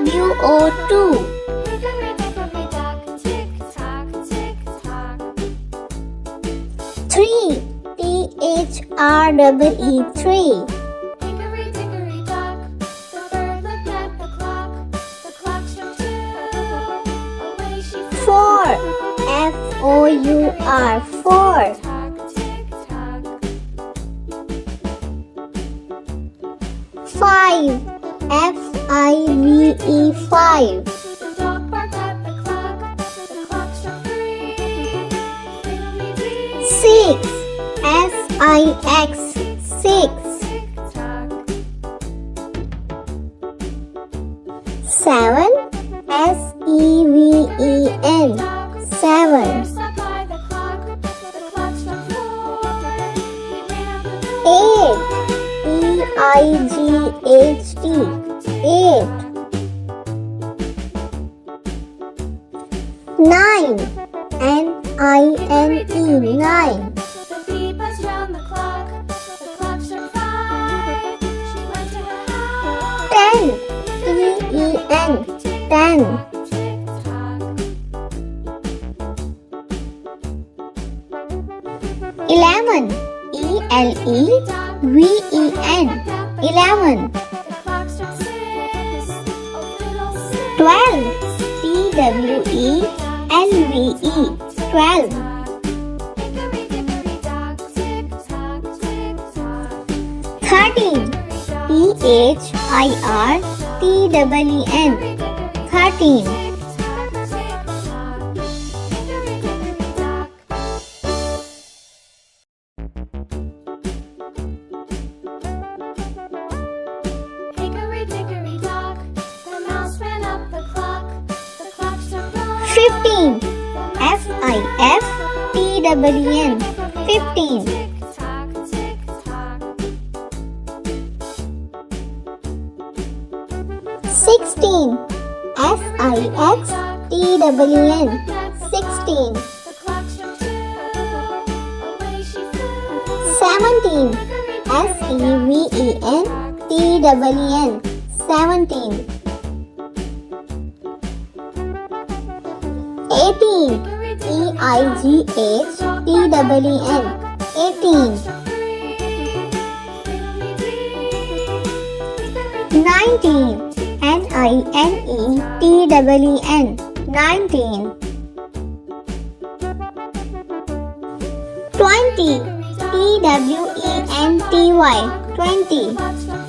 TWO2. Hickory dickory dock, tick tock, tick tock. 3. THREE3. Hickory dickory dock, the bird looked at the clock. The clock struck 2. Away she flew. 4. FOUR4. Tock, tick tock. 5. FIVE5. The dog barked at the clock struck 3. Fiddly-dee. 6. SIX6. Tick tock. 7. SEVEN. 7. Stopped by the clock struck 4. He ran out the door. 8. EIGHT. 8. 9. NINE. 9. The bee buzzed round the clock struck 5. She went to her house. 10. TEN. 10. Tick tock. 11. ELEVEN. 11. The clock struck 6. Oh, fiddle six. 12. TWELVE. 12. Hickory dickory dock, tick tock, tick tock. 13. THIRTEN. 13. Hickory dickory dock, the mouse ran up the clock struck 1. 15. FIFTEN. 15. Tick tock, tick tock. 16. SIXTEN. 16. The clock struck 2. Away she flew. 17. SEVENTEN. 17. 18. EIGHTEN. 18. 19. NINETEN. 19. 20. TWENTY. 20.